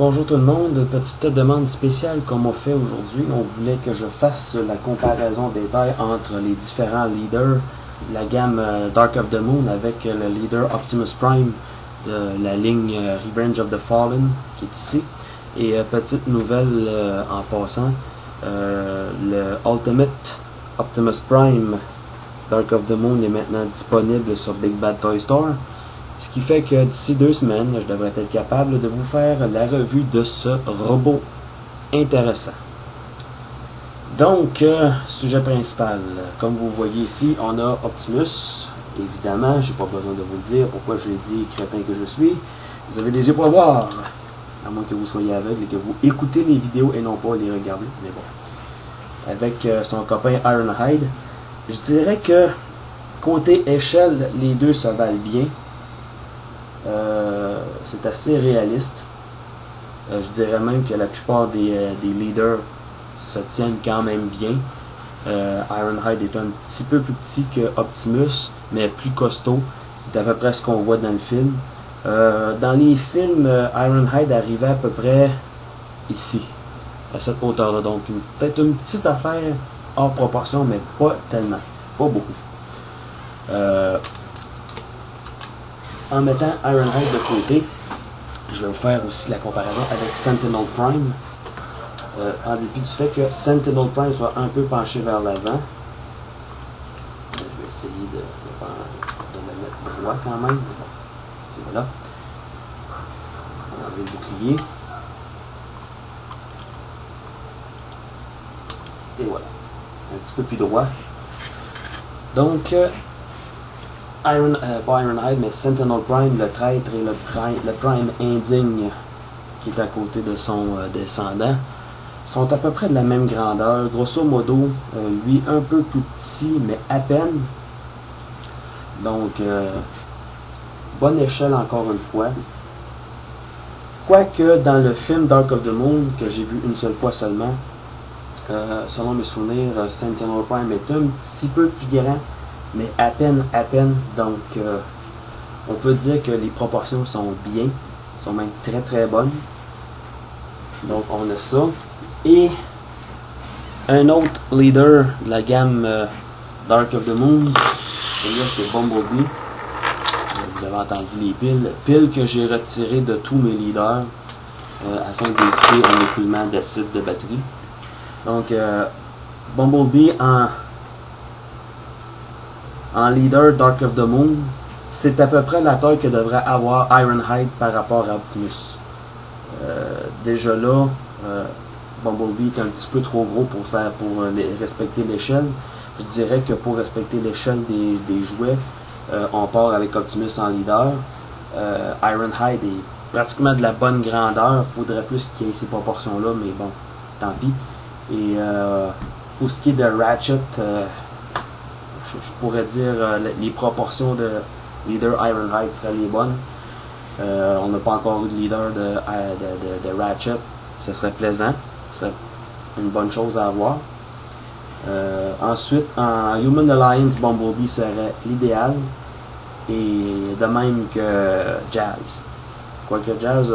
Bonjour tout le monde, petite demande spéciale comme on fait aujourd'hui. On voulait que je fasse la comparaison des tailles entre les différents leaders, la gamme Dark of the Moon avec le leader Optimus Prime de la ligne Revenge of the Fallen qui est ici. Et petite nouvelle en passant, le Ultimate Optimus Prime Dark of the Moon est maintenant disponible sur Big Bad Toy Store. Ce qui fait que d'ici 2 semaines, je devrais être capable de vous faire la revue de ce robot intéressant. Donc, sujet principal. Comme vous voyez ici, on a Optimus. Évidemment, j'ai pas besoin de vous le dire pourquoi je l'ai dit crétin que je suis. Vous avez des yeux pour le voir. À moins que vous soyez aveugle et que vous écoutez les vidéos et non pas les regarder. Mais bon. Avec son copain Ironhide. Je dirais que côté échelle, les deux se valent bien. C'est assez réaliste. Je dirais même que la plupart des leaders se tiennent quand même bien. Ironhide est un petit peu plus petit que Optimus, mais plus costaud. C'est à peu près ce qu'on voit dans le film. Dans les films, Ironhide arrivait à peu près ici, à cette hauteur-là. Donc peut-être une petite affaire hors proportion, mais pas tellement. Pas beaucoup. En mettant Ironhide de côté, je vais vous faire aussi la comparaison avec Sentinel Prime. En dépit du fait que Sentinel Prime soit un peu penché vers l'avant. Je vais essayer de le mettre droit quand même. Et voilà. On va enlever le bouclier. Et voilà. Un petit peu plus droit. Donc, pas Ironhide, mais Sentinel Prime, le traître et le Prime indigne qui est à côté de son descendant, sont à peu près de la même grandeur. Grosso modo, lui un peu plus petit, mais à peine. Donc, bonne échelle encore une fois. Quoique dans le film Dark of the Moon, que j'ai vu une seule fois seulement, selon mes souvenirs, Sentinel Prime est un petit peu plus grand, mais à peine. Donc, on peut dire que les proportions sont bien, sont même très très bonnes. Donc, on a ça. Et un autre leader de la gamme Dark of the Moon, celui-là c'est Bumblebee. Vous avez entendu les piles. Piles que j'ai retirées de tous mes leaders afin d'éviter un écoulement d'acide de batterie. Donc, Bumblebee en leader Dark of the Moon, c'est à peu près la taille que devrait avoir Ironhide par rapport à Optimus. Déjà là, Bumblebee est un petit peu trop gros pour respecter l'échelle. Je dirais que pour respecter l'échelle des jouets, on part avec Optimus en leader. Ironhide est pratiquement de la bonne grandeur. Il faudrait plus qu'il y ait ces proportions-là, mais bon, tant pis. Et pour ce qui est de Ratchet, je pourrais dire les proportions de leader Ironhide seraient les bonnes. On n'a pas encore eu de leader de Ratchet. Ce serait plaisant. Ce serait une bonne chose à avoir. Ensuite, en Human Alliance, Bumblebee serait l'idéal. Et de même que Jazz. Quoique Jazz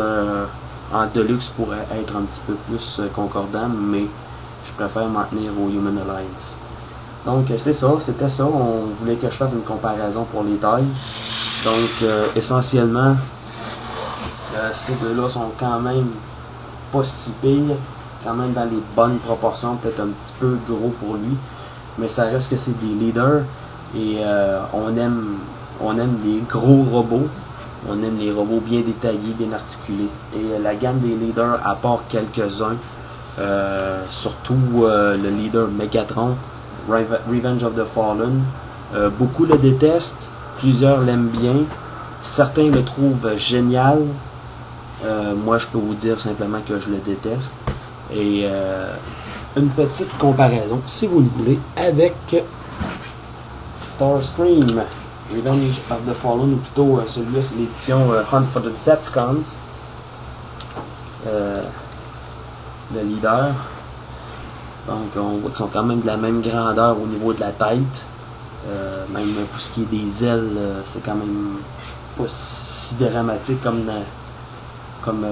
en Deluxe pourrait être un petit peu plus concordant, mais je préfère m'en tenir au Human Alliance. Donc c'est ça, c'était ça. On voulait que je fasse une comparaison pour les tailles. Donc essentiellement, ces deux-là sont quand même pas si pires, quand même dans les bonnes proportions, peut-être un petit peu gros pour lui, mais ça reste que c'est des leaders et on aime les gros robots, on aime les robots bien détaillés, bien articulés. Et la gamme des leaders, à part quelques-uns, surtout le leader Megatron, Revenge of the Fallen, beaucoup le détestent, plusieurs l'aiment bien, certains le trouvent génial. Moi je peux vous dire simplement que je le déteste. Et une petite comparaison, si vous le voulez, avec Starscream, Revenge of the Fallen, ou plutôt celui-là c'est l'édition Hunt for the Decepticons, le leader. Donc on voit qu'ils sont quand même de la même grandeur au niveau de la tête. Même pour ce qui est des ailes, c'est quand même pas si dramatique comme comme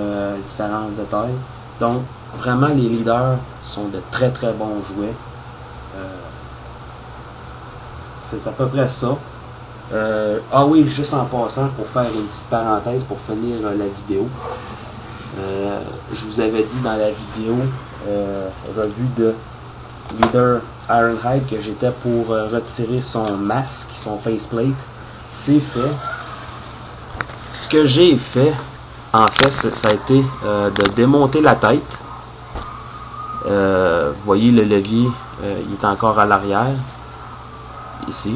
différence de taille. Donc, vraiment, les leaders sont de très très bons jouets. C'est à peu près ça. Ah oui, juste en passant, pour faire une petite parenthèse, pour finir la vidéo. Je vous avais dit dans la vidéo revue de Leader Ironhide que j'étais pour retirer son masque, son faceplate. C'est fait. Ce que j'ai fait, en fait, ça a été de démonter la tête. Vous voyez le levier, il est encore à l'arrière, ici.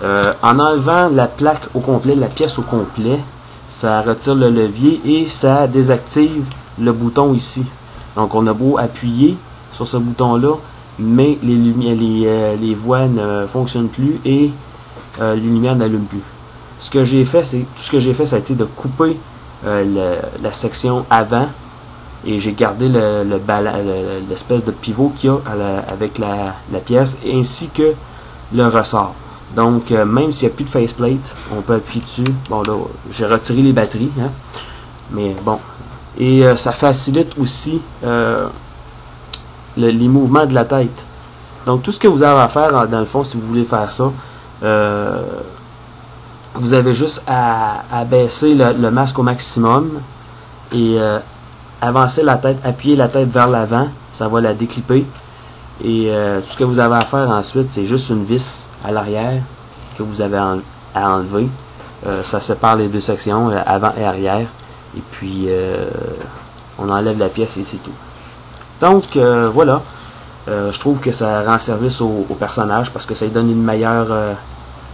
En enlevant la plaque au complet, la pièce au complet, ça retire le levier et ça désactive le bouton ici. Donc on a beau appuyer sur ce bouton là, mais les voies ne fonctionnent plus et les lumières n'allument plus. Ce que j'ai fait, tout ce que j'ai fait, ça a été de couper la section avant et j'ai gardé l'espèce de pivot qu'il y a avec la pièce ainsi que le ressort. Donc, même s'il n'y a plus de faceplate, on peut appuyer dessus. Bon, là, j'ai retiré les batteries, hein, mais bon. Et ça facilite aussi les mouvements de la tête. Donc, tout ce que vous avez à faire, dans le fond, si vous voulez faire ça, vous avez juste à baisser le masque au maximum et avancer la tête, appuyer la tête vers l'avant, ça va la déclipper. Et tout ce que vous avez à faire ensuite, c'est juste une vis à l'arrière que vous avez à enlever. Ça sépare les deux sections, avant et arrière. Et puis, on enlève la pièce et c'est tout. Donc, voilà. Je trouve que ça rend service au personnage parce que ça lui donne une meilleure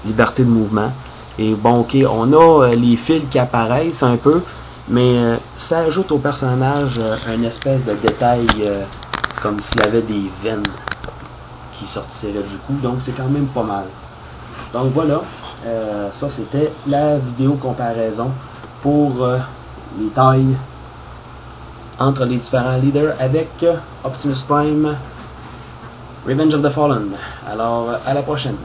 liberté de mouvement. Et bon, ok, on a les fils qui apparaissent un peu, mais ça ajoute au personnage une espèce de détail comme s'il avait des veines qui sortiraient du cou, donc c'est quand même pas mal. Donc voilà, ça c'était la vidéo comparaison pour les tailles entre les différents leaders avec Optimus Prime Revenge of the Fallen. Alors à la prochaine.